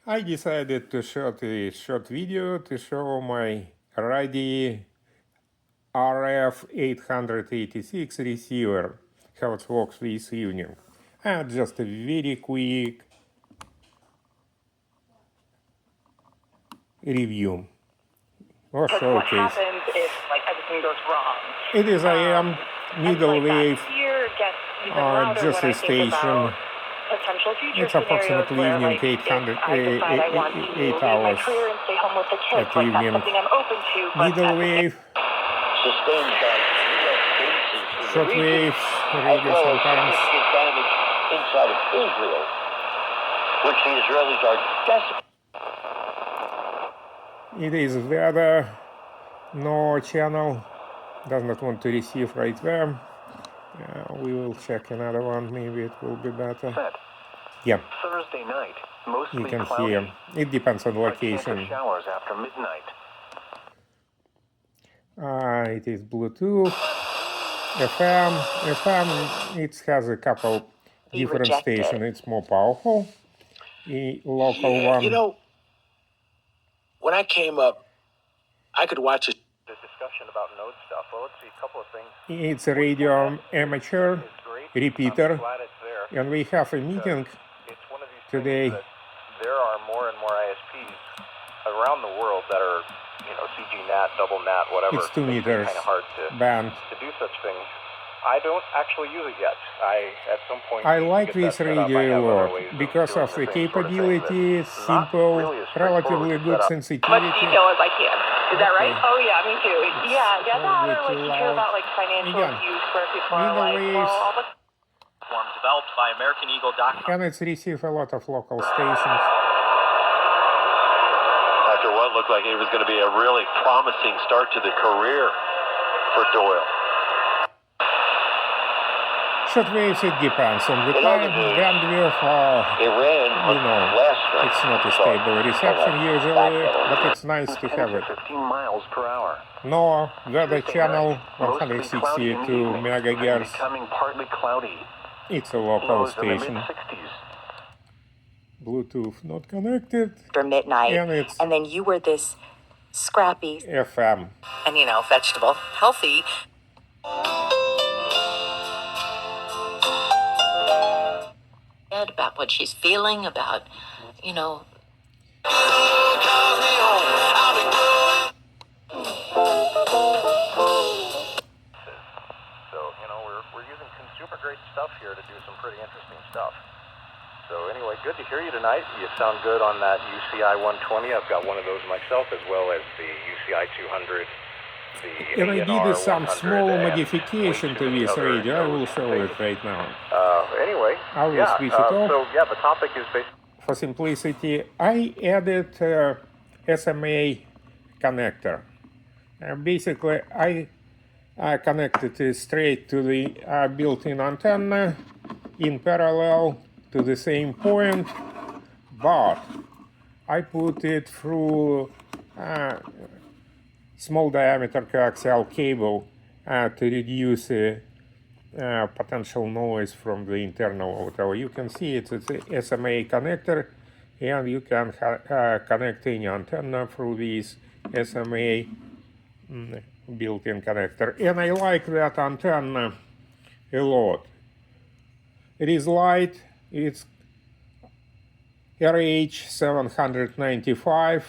I decided to shoot a short video to show my RADDY RF886 receiver, how it works this evening. And just a very quick review or What showcase. happens if like everything goes wrong? It is AM middle wave Fear gets even louder just when a I think about station. potential future It's scenarios approximately where, evening like, if I decide I want to 8 leave my hours career and stay home with the kids, at like evening. that's something I'm open to. But Middle wave, sustained by U.S. bases in the short region, waves, as radio well as sometimes. significant damage inside of Israel, which the Israelis are desperate. It is weather, no channel, does not want to receive right there. We will check another one, maybe it will be better. Yeah, Thursday night, mostly you can cloudy. hear. It depends on A chance location. of showers after midnight. It is Bluetooth, FM, it has a couple different stations. It's more powerful. The local one. You know, when I came up, I could watch it. The discussion about node stuff. Well, let's see a couple of things. It's a radio amateur repeater, Glad it's there. and we have a meeting It's one of these today. things that there are more and more ISPs around the world that are, CG NAT, double NAT, whatever. It's 2 meters kind of hard band. to do such things. I don't actually use it yet. At some point, I like this radio a lot because of the capability, simple, relatively good sensitivity. Much detail as I can. Is that right? Okay. Oh yeah, me too. Yeah, that probably or like too you hear loud. about like financial Again, use where people are middle like, waves. well, I'll look. Developed by AmericanEagle.com. And it's received a lot of local stations. After what looked like it was going to be a really promising start to the career for Doyle. Short waves, it depends on the time, bandwidth, Iran last night. it's not a stable reception usually, but it's nice to have it. 15 miles per hour. No weather channel, Mostly cloudy 162 in the evening, megahertz. becoming partly cloudy. It's a local Lows in the station. mid-60s. Bluetooth not connected. After midnight, And it's and then you were this scrappy FM. and vegetable, healthy. About what she's feeling, about So, we're using consumer grade stuff here to do some pretty interesting stuff. So anyway, good to hear you tonight. You sound good on that UCI 120. I've got one of those myself, as well as the UCI 200. And I did some small modification to this radio. I will show it right now. Anyway, I will switch it off. So the topic is basically. For simplicity, I added SMA connector. Basically, I connected it straight to the built-in antenna in parallel to the same point, but I put it through small diameter coaxial cable to reduce potential noise from the internal auto. You can see it's a SMA connector, and you can connect any antenna through this SMA built-in connector. And I like that antenna a lot. It is light. It's RH795.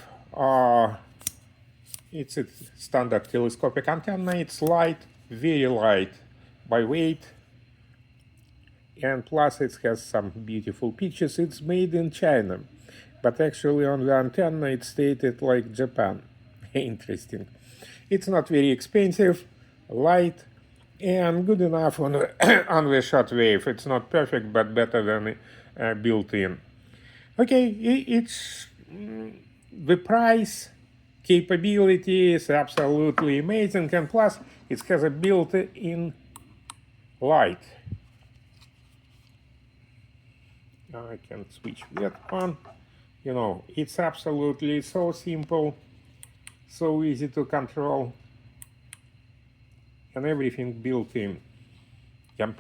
It's a standard telescopic antenna. It's light, very light by weight, and plus it has some beautiful pictures. It's made in China, but actually on the antenna it's stated like Japan. Interesting. It's not very expensive, light, and good enough on on the short wave. It's not perfect, but better than built-in. Okay, it's the price. Capability is absolutely amazing, and plus it has a built-in light. I can switch that on. It's absolutely so simple, so easy to control, and everything built in. Yep.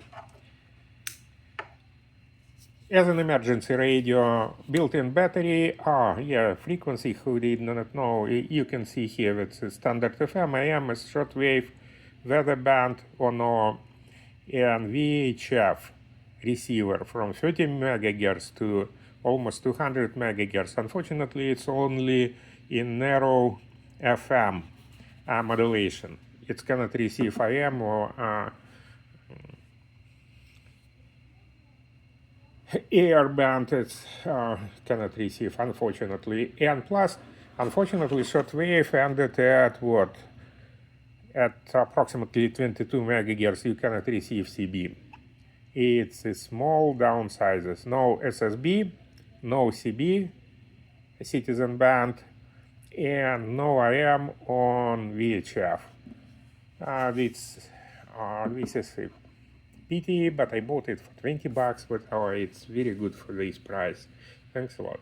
As an emergency radio, built-in battery, frequency, who did not know, you can see here it's a standard FM, AM, is shortwave, weather band, ono, and VHF receiver from 30 megahertz to almost 200 megahertz. Unfortunately, it's only in narrow FM modulation. It cannot receive AM or air band. It cannot receive, unfortunately. And plus, unfortunately, shortwave ended at what? At approximately 22 megahertz, you cannot receive CB. It's a small downsizes. No SSB, no CB, citizen band, and no AM on VHF. This is a pity, but I bought it for $20, but it's very good for this price. Thanks a lot.